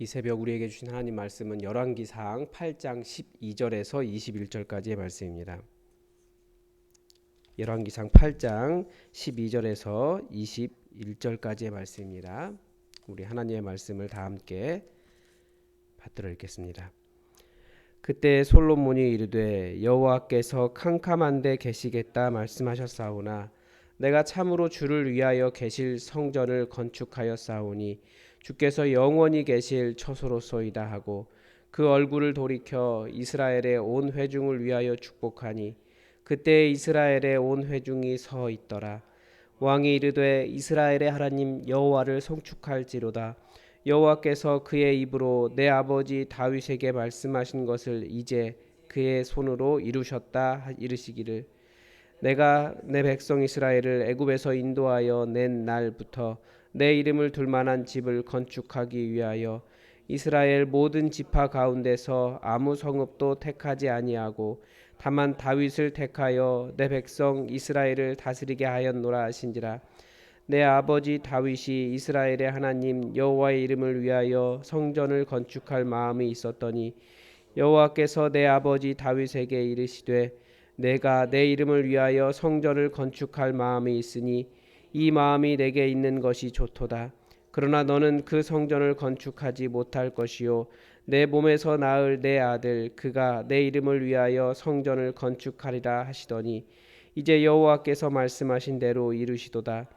이 새벽 우리에게 주신 하나님 말씀은 열왕기상 8장 12절에서 21절까지의 말씀입니다. 열왕기상 8장 12절에서 21절까지의 말씀입니다. 우리 하나님의 말씀을 다 함께 받들어 읽겠습니다. 그때 솔로몬이 이르되 여호와께서 캄캄한 데 계시겠다 말씀하셨사오나 내가 참으로 주를 위하여 계실 성전을 건축하였사오니 주께서 영원히 계실 처소로소이다 하고 그 얼굴을 돌이켜 이스라엘의 온 회중을 위하여 축복하니 그때 이스라엘의 온 회중이 서 있더라. 왕이 이르되 이스라엘의 하나님 여호와를 송축할지로다. 여호와께서 그의 입으로 내 아버지 다윗에게 말씀하신 것을 이제 그의 손으로 이루셨다 이르시기를 내가 내 백성 이스라엘을 애굽에서 인도하여 낸 날부터 내 이름을 둘 만한 집을 건축하기 위하여 이스라엘 모든 지파 가운데서 아무 성읍도 택하지 아니하고 다만 다윗을 택하여 내 백성 이스라엘을 다스리게 하였노라 하신지라. 내 아버지 다윗이 이스라엘의 하나님 여호와의 이름을 위하여 성전을 건축할 마음이 있었더니 여호와께서 내 아버지 다윗에게 이르시되 내가 내 이름을 위하여 성전을 건축할 마음이 있으니 이 마음이 내게 있는 것이 좋도다. 그러나 너는 그 성전을 건축하지 못할 것이요 내 몸에서 낳을 내 아들 그가 내 이름을 위하여 성전을 건축하리라 하시더니 이제 여호와께서 말씀하신 대로 이루시도다.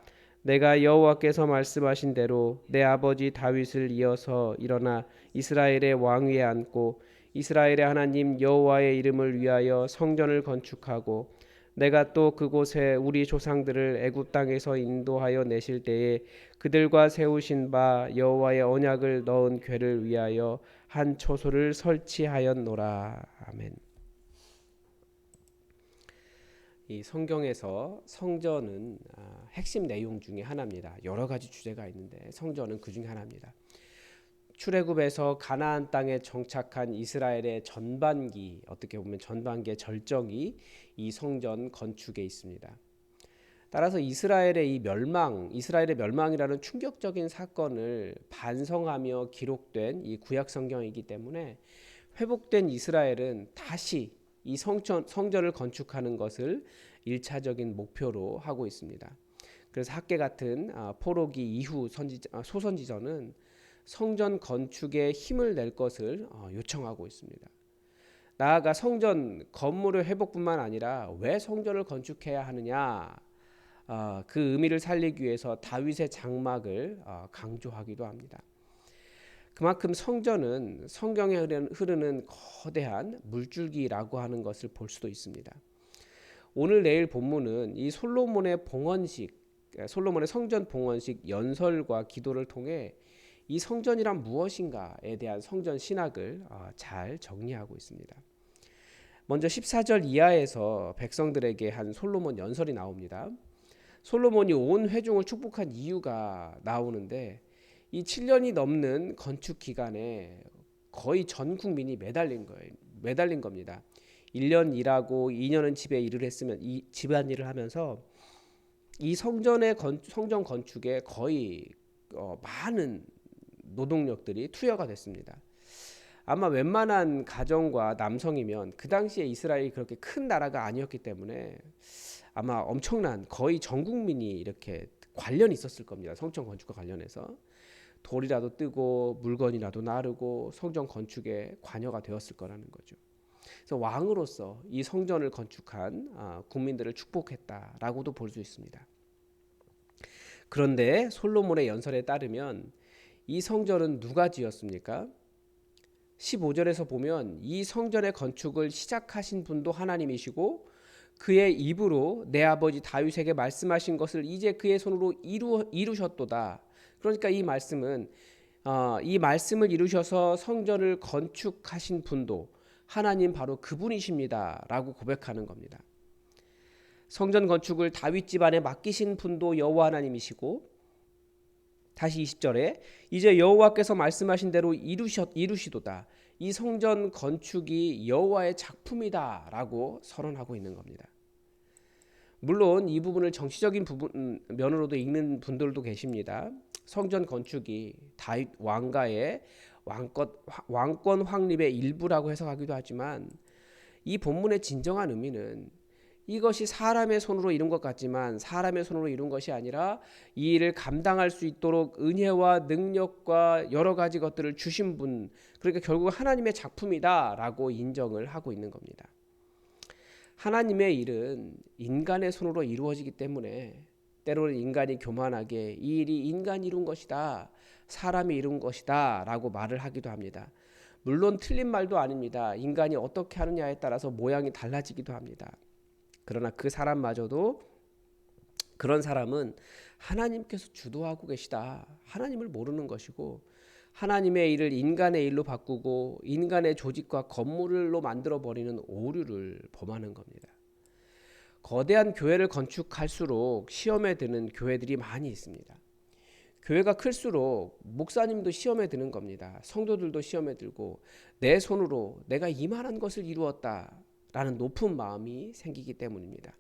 내가 여호와께서 말씀하신 대로 내 아버지 다윗을 이어서 일어나 이스라엘의 왕위에 앉고 이스라엘의 하나님 여호와의 이름을 위하여 성전을 건축하고 내가 또 그곳에 우리 조상들을 애굽 땅에서 인도하여 내실 때에 그들과 세우신 바 여호와의 언약을 넣은 궤를 위하여 한 초소를 설치하였노라. 아멘. 이 성경에서 성전은 핵심 내용 중에 하나입니다. 여러 가지 주제가 있는데 성전은 그 중에 하나입니다. 출애굽에서 가나안 땅에 정착한 이스라엘의 전반기, 어떻게 보면 전반기의 절정이 이 성전 건축에 있습니다. 따라서 이스라엘의 멸망이라는 충격적인 사건을 반성하며 기록된 이 구약 성경이기 때문에 회복된 이스라엘은 다시 이 성전을 건축하는 것을 1차적인 목표로 하고 있습니다. 그래서 학계 같은 포로기 이후 소선지전은 성전 건축에 힘을 낼 것을 요청하고 있습니다. 나아가 성전 건물의 회복뿐만 아니라 왜 성전을 건축해야 하느냐, 그 의미를 살리기 위해서 다윗의 장막을 강조하기도 합니다. 그만큼 성전은 성경에 흐르는 거대한 물줄기라고 하는 것을 볼 수도 있습니다. 오늘 내일 본문은 이 솔로몬의 성전 봉헌식 연설과 기도를 통해 이 성전이란 무엇인가에 대한 성전 신학을 잘 정리하고 있습니다. 먼저 14절 이하에서 백성들에게 한 솔로몬 연설이 나옵니다. 솔로몬이 온 회중을 축복한 이유가 나오는데 이 7년이 넘는 건축 기간에 거의 전 국민이 매달린 겁니다. 1년 일하고 2년은 집에 일을 했으면 이 집안일을 하면서 이 성전 건축에 거의 많은 노동력들이 투여가 됐습니다. 아마 웬만한 가정과 남성이면 그 당시에 이스라엘이 그렇게 큰 나라가 아니었기 때문에 아마 엄청난 거의 전 국민이 이렇게 관련이 있었을 겁니다. 성전 건축과 관련해서 돌이라도 뜨고 물건이라도 나르고 성전 건축에 관여가 되었을 거라는 거죠. 그래서 왕으로서 이 성전을 건축한 국민들을 축복했다라고도 볼 수 있습니다. 그런데 솔로몬의 연설에 따르면 이 성전은 누가 지었습니까? 15절에서 보면 이 성전의 건축을 시작하신 분도 하나님이시고 그의 입으로 내 아버지 다윗에게 말씀하신 것을 이제 그의 손으로 이루셨도다. 그러니까 이 말씀은 이 말씀을 이루셔서 성전을 건축하신 분도 하나님 바로 그분이십니다 라고 고백하는 겁니다. 성전 건축을 다윗 집안에 맡기신 분도 여호와 하나님이시고 다시 20절에 이제 여호와께서 말씀하신 대로 이루시도다. 이 성전 건축이 여호와의 작품이다 라고 선언하고 있는 겁니다. 물론 이 부분을 정치적인 면으로도 읽는 분들도 계십니다. 성전 건축이 다윗 왕가의 왕권 확립의 일부라고 해석하기도 하지만 이 본문의 진정한 의미는 이것이 사람의 손으로 이룬 것 같지만 사람의 손으로 이룬 것이 아니라 이 일을 감당할 수 있도록 은혜와 능력과 여러 가지 것들을 주신 분, 그러니까 결국 하나님의 작품이다라고 인정을 하고 있는 겁니다. 하나님의 일은 인간의 손으로 이루어지기 때문에 때로는 인간이 교만하게 이 일이 인간이 이룬 것이다, 사람이 이룬 것이다 라고 말을 하기도 합니다. 물론 틀린 말도 아닙니다. 인간이 어떻게 하느냐에 따라서 모양이 달라지기도 합니다. 그러나 그 사람마저도, 그런 사람은 하나님께서 주도하고 계시다, 하나님을 모르는 것이고 하나님의 일을 인간의 일로 바꾸고 인간의 조직과 건물로 만들어버리는 오류를 범하는 겁니다. 거대한 교회를 건축할수록 시험에 드는 교회들이 많이 있습니다. 교회가 클수록 목사님도 시험에 드는 겁니다. 성도들도 시험에 들고 내 손으로 내가 이만한 것을 이루었다라는 높은 마음이 생기기 때문입니다.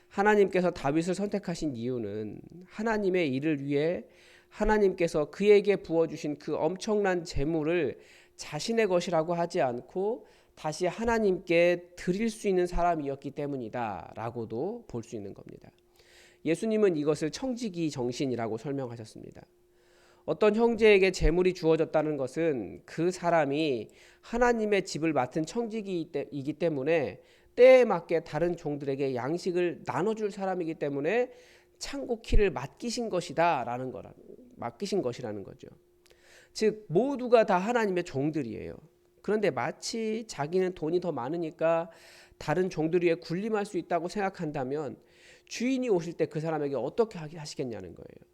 하나님께서 다윗을 선택하신 이유는 하나님의 일을 위해 하나님께서 그에게 부어주신 그 엄청난 재물을 자신의 것이라고 하지 않고 다시 하나님께 드릴 수 있는 사람이었기 때문이다 라고도 볼 수 있는 겁니다. 예수님은 이것을 청지기 정신이라고 설명하셨습니다. 어떤 형제에게 재물이 주어졌다는 것은 그 사람이 하나님의 집을 맡은 청지기이기 때문에 때에 맞게 다른 종들에게 양식을 나눠줄 사람이기 때문에 창고 키를 맡기신 것이라는 거죠. 즉 모두가 다 하나님의 종들이에요. 그런데 마치 자기는 돈이 더 많으니까 다른 종들 위에 군림할 수 있다고 생각한다면 주인이 오실 때 그 사람에게 어떻게 하시겠냐는 거예요.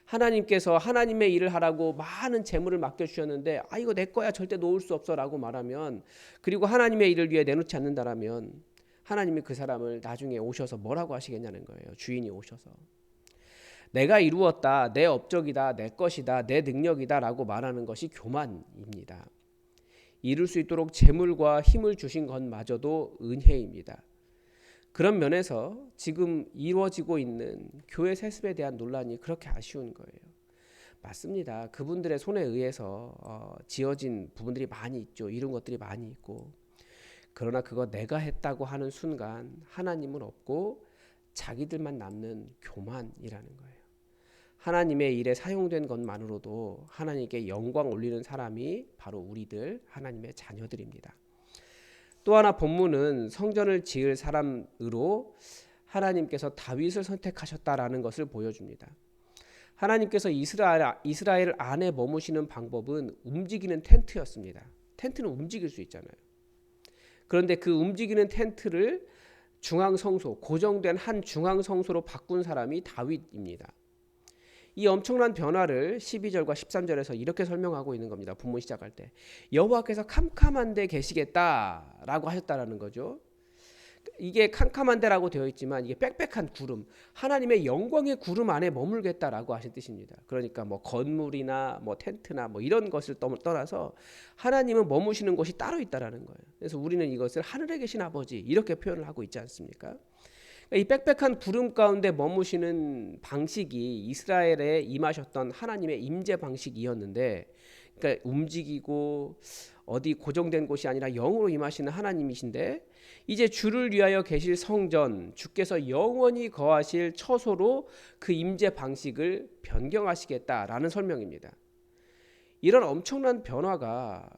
하나님께서 하나님의 일을 하라고 많은 재물을 맡겨주셨는데 이거 내 거야, 절대 놓을 수 없어 라고 말하면, 그리고 하나님의 일을 위해 내놓지 않는다라면 하나님이 그 사람을 나중에 오셔서 뭐라고 하시겠냐는 거예요. 주인이 오셔서 내가 이루었다, 내 업적이다, 내 것이다, 내 능력이다 라고 말하는 것이 교만입니다. 이룰 수 있도록 재물과 힘을 주신 것마저도 은혜입니다. 그런 면에서 지금 이루어지고 있는 교회 세습에 대한 논란이 그렇게 아쉬운 거예요. 맞습니다. 그분들의 손에 의해서 지어진 부분들이 많이 있죠. 이런 것들이 많이 있고, 그러나 그거 내가 했다고 하는 순간 하나님은 없고 자기들만 남는 교만이라는 거예요. 하나님의 일에 사용된 것만으로도 하나님께 영광 올리는 사람이 바로 우리들 하나님의 자녀들입니다. 또 하나 본문은 성전을 지을 사람으로 하나님께서 다윗을 선택하셨다라는 것을 보여줍니다. 하나님께서 이스라엘 안에 머무시는 방법은 움직이는 텐트였습니다. 텐트는 움직일 수 있잖아요. 그런데 그 움직이는 텐트를 중앙성소, 고정된 한 중앙성소로 바꾼 사람이 다윗입니다. 이 엄청난 변화를 12절과 13절에서 이렇게 설명하고 있는 겁니다. 본문 시작할 때 여호와께서 캄캄한 데 계시겠다라고 하셨다라는 거죠. 이게 캄캄한 데라고 되어 있지만 이게 빽빽한 구름, 하나님의 영광의 구름 안에 머물겠다라고 하신 뜻입니다. 그러니까 뭐 건물이나 뭐 텐트나 뭐 이런 것을 떠나서 하나님은 머무시는 곳이 따로 있다라는 거예요. 그래서 우리는 이것을 하늘에 계신 아버지 이렇게 표현을 하고 있지 않습니까? 이 빽빽한 구름 가운데 머무시는 방식이 이스라엘에 임하셨던 하나님의 임재 방식이었는데, 그러니까 움직이고 어디 고정된 곳이 아니라 영으로 임하시는 하나님이신데, 이제 주를 위하여 계실 성전, 주께서 영원히 거하실 처소로 그 임재 방식을 변경하시겠다라는 설명입니다. 이런 엄청난 변화를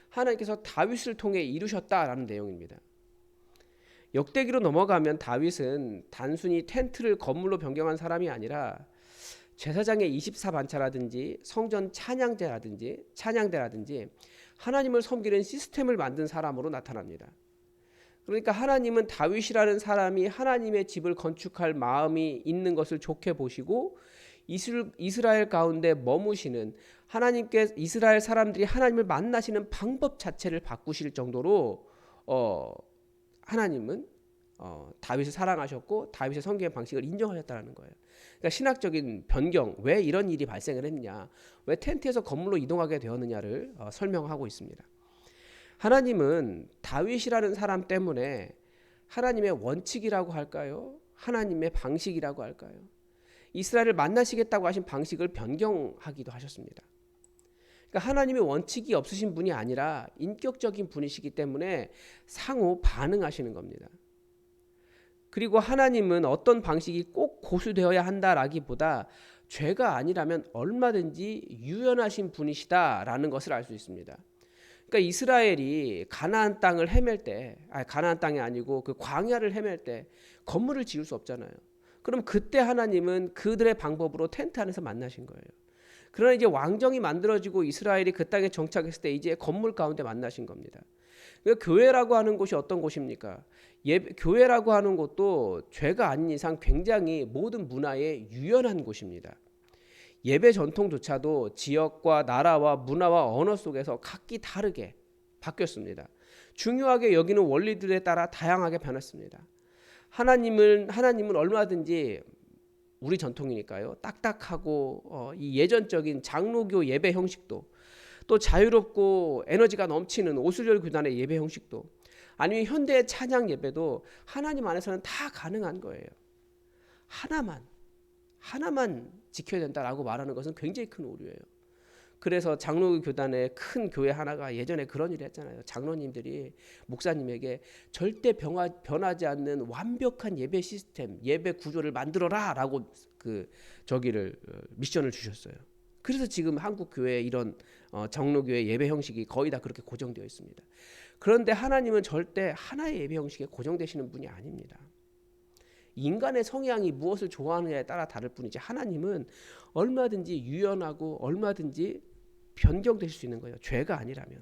하나님께서 다윗을 통해 이루셨다라는 내용입니다. 역대기로 넘어가면 다윗은 단순히 텐트를 건물로 변경한 사람이 아니라 제사장의 24반차라든지 성전 찬양대라든지 하나님을 섬기는 시스템을 만든 사람으로 나타납니다. 그러니까 하나님은 다윗이라는 사람이 하나님의 집을 건축할 마음이 있는 것을 좋게 보시고 이스라엘 가운데 머무시는 하나님께 이스라엘 사람들이 하나님을 만나시는 방법 자체를 바꾸실 정도로 하나님은 다윗을 사랑하셨고 다윗의 섬기는 방식을 인정하셨다는 거예요. 그러니까 신학적인 변경, 왜 이런 일이 발생을 했냐, 왜 텐트에서 건물로 이동하게 되었느냐를 설명하고 있습니다. 하나님은 다윗이라는 사람 때문에 하나님의 원칙이라고 할까요? 하나님의 방식이라고 할까요? 이스라엘을 만나시겠다고 하신 방식을 변경하기도 하셨습니다. 그러니까 하나님의 원칙이 없으신 분이 아니라 인격적인 분이시기 때문에 상호 반응하시는 겁니다. 그리고 하나님은 어떤 방식이 꼭 고수되어야 한다라기보다 죄가 아니라면 얼마든지 유연하신 분이시다라는 것을 알 수 있습니다. 그러니까 이스라엘이 가나안 땅을 헤맬 때, 가나안 땅이 아니고 그 광야를 헤맬 때 건물을 지을 수 없잖아요. 그럼 그때 하나님은 그들의 방법으로 텐트 안에서 만나신 거예요. 그러나 이제 왕정이 만들어지고 이스라엘이 그 땅에 정착했을 때 이제 건물 가운데 만나신 겁니다. 그러니까 교회라고 하는 곳이 어떤 곳입니까? 교회라고 하는 곳도 죄가 아닌 이상 굉장히 모든 문화에 유연한 곳입니다. 예배 전통조차도 지역과 나라와 문화와 언어 속에서 각기 다르게 바뀌었습니다. 중요하게 여기는 원리들에 따라 다양하게 변했습니다. 하나님은 얼마든지 우리 전통이니까요. 딱딱하고 이 예전적인 장로교 예배 형식도, 또 자유롭고 에너지가 넘치는 오순절 교단의 예배 형식도, 아니면 현대의 찬양 예배도 하나님 안에서는 다 가능한 거예요. 하나만 지켜야 된다라고 말하는 것은 굉장히 큰 오류예요. 그래서 장로교 교단의 큰 교회 하나가 예전에 그런 일을 했잖아요. 장로님들이 목사님에게 절대 변하지 않는 완벽한 예배 시스템, 예배 구조를 만들어라라고 미션을 주셨어요. 그래서 지금 한국 교회 이런 장로교회 예배 형식이 거의 다 그렇게 고정되어 있습니다. 그런데 하나님은 절대 하나의 예배 형식에 고정되시는 분이 아닙니다. 인간의 성향이 무엇을 좋아하느냐에 따라 다를 뿐이지 하나님은 얼마든지 유연하고 얼마든지 변경되실 수 있는 거예요. 죄가 아니라면.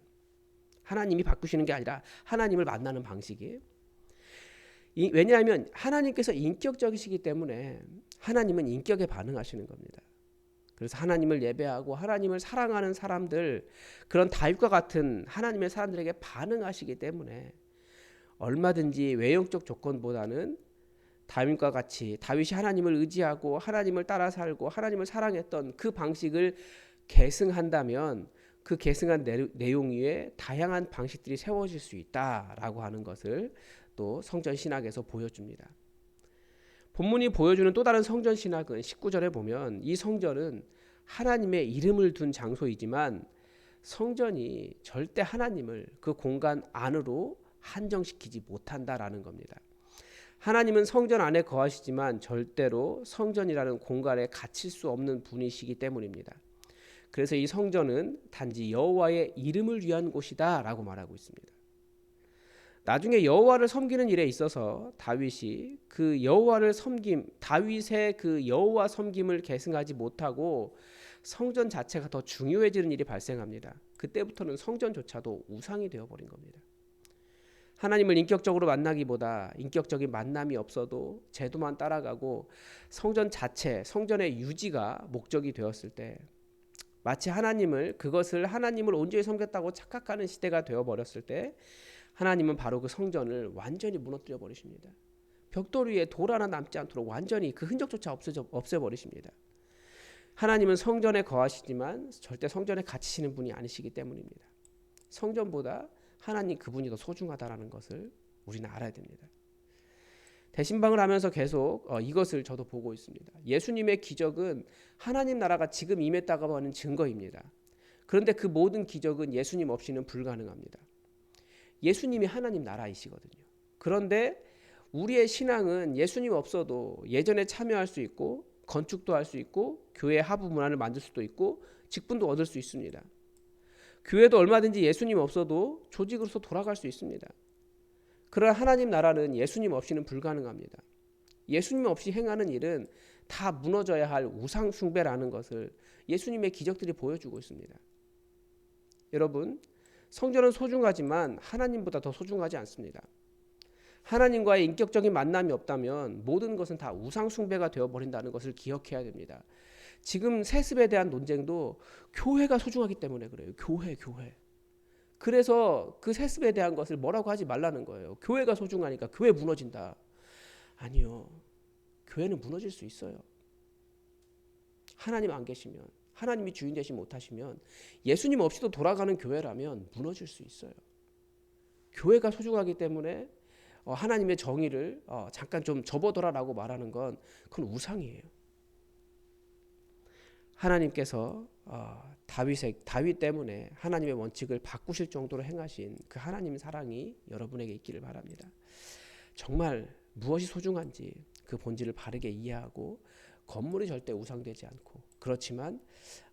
하나님이 바꾸시는 게 아니라 하나님을 만나는 방식이에요. 왜냐하면 하나님께서 인격적이시기 때문에 하나님은 인격에 반응하시는 겁니다. 그래서 하나님을 예배하고 하나님을 사랑하는 사람들, 그런 다윗과 같은 하나님의 사람들에게 반응하시기 때문에 얼마든지 외형적 조건보다는 다윗과 같이 다윗이 하나님을 의지하고 하나님을 따라 살고 하나님을 사랑했던 그 방식을 계승한다면 그 계승한 내용 위에 다양한 방식들이 세워질 수 있다라고 하는 것을 또 성전 신학에서 보여줍니다. 본문이 보여주는 또 다른 성전 신학은 19절에 보면 이 성전은 하나님의 이름을 둔 장소이지만 성전이 절대 하나님을 그 공간 안으로 한정시키지 못한다라는 겁니다. 하나님은 성전 안에 거하시지만 절대로 성전이라는 공간에 갇힐 수 없는 분이시기 때문입니다. 그래서 이 성전은 단지 여호와의 이름을 위한 곳이다라고 말하고 있습니다. 나중에 여호와를 섬기는 일에 있어서 다윗의 그 여호와 섬김을 계승하지 못하고 성전 자체가 더 중요해지는 일이 발생합니다. 그때부터는 성전조차도 우상이 되어버린 겁니다. 하나님을 인격적으로 만나기보다 인격적인 만남이 없어도 제도만 따라가고 성전 자체, 성전의 유지가 목적이 되었을 때 마치 그것을 하나님을 온전히 섬겼다고 착각하는 시대가 되어버렸을 때 하나님은 바로 그 성전을 완전히 무너뜨려 버리십니다. 벽돌 위에 돌 하나 남지 않도록 완전히 그 흔적조차 없애버리십니다. 하나님은 성전에 거하시지만 절대 성전에 갇히시는 분이 아니시기 때문입니다. 성전보다 하나님 그분이 더 소중하다라는 것을 우리는 알아야 됩니다. 대신방을 하면서 계속 이것을 저도 보고 있습니다. 예수님의 기적은 하나님 나라가 지금 임했다고 하는 증거입니다. 그런데 그 모든 기적은 예수님 없이는 불가능합니다. 예수님이 하나님 나라이시거든요. 그런데 우리의 신앙은 예수님 없어도 예전에 참여할 수 있고 건축도 할 수 있고 교회 하부 문화를 만들 수도 있고 직분도 얻을 수 있습니다. 교회도 얼마든지 예수님 없어도 조직으로서 돌아갈 수 있습니다. 그러나 하나님 나라는 예수님 없이는 불가능합니다. 예수님 없이 행하는 일은 다 무너져야 할 우상 숭배라는 것을 예수님의 기적들이 보여주고 있습니다. 여러분, 성전은 소중하지만 하나님보다 더 소중하지 않습니다. 하나님과의 인격적인 만남이 없다면 모든 것은 다 우상 숭배가 되어버린다는 것을 기억해야 됩니다. 지금 세습에 대한 논쟁도 교회가 소중하기 때문에 그래요. 교회. 그래서 그 세습에 대한 것을 뭐라고 하지 말라는 거예요. 교회가 소중하니까 교회 무너진다. 아니요. 교회는 무너질 수 있어요. 하나님 안 계시면, 하나님이 주인 되시 못하시면 예수님 없이도 돌아가는 교회라면 무너질 수 있어요. 교회가 소중하기 때문에 하나님의 정의를 잠깐 좀 접어둬라라고 말하는 건 그건 우상이에요. 하나님께서 다윗 때문에 하나님의 원칙을 바꾸실 정도로 행하신 그 하나님 사랑이 여러분에게 있기를 바랍니다. 정말 무엇이 소중한지 그 본질을 바르게 이해하고 건물이 절대 우상되지 않고 그렇지만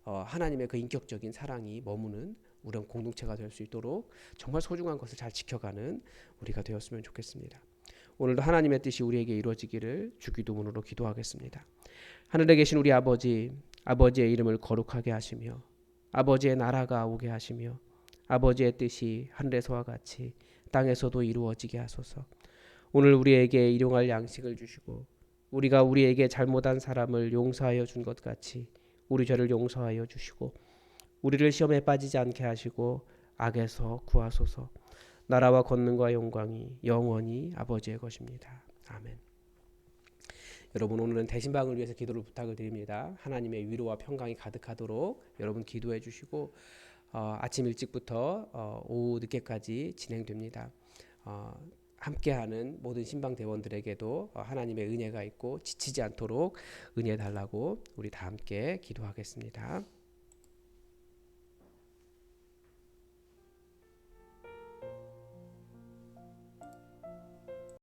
하나님의 그 인격적인 사랑이 머무는 우리 공동체가 될 수 있도록 정말 소중한 것을 잘 지켜가는 우리가 되었으면 좋겠습니다. 오늘도 하나님의 뜻이 우리에게 이루어지기를 주기도문으로 기도하겠습니다. 하늘에 계신 우리 아버지, 아버지의 이름을 거룩하게 하시며 아버지의 나라가 오게 하시며 아버지의 뜻이 하늘에서와 같이 땅에서도 이루어지게 하소서. 오늘 우리에게 일용할 양식을 주시고 우리가 우리에게 잘못한 사람을 용서하여 준 것 같이 우리 죄를 용서하여 주시고 우리를 시험에 빠지지 않게 하시고 악에서 구하소서. 나라와 권능과 영광이 영원히 아버지의 것입니다. 아멘. 여러분 오늘은 대신방을 위해서 기도를 부탁을 드립니다. 하나님의 위로와 평강이 가득하도록 여러분 기도해 주시고 아침 일찍부터 오후 늦게까지 진행됩니다. 함께하는 모든 신방대원들에게도 하나님의 은혜가 있고 지치지 않도록 은혜 달라고 우리 다 함께 기도하겠습니다.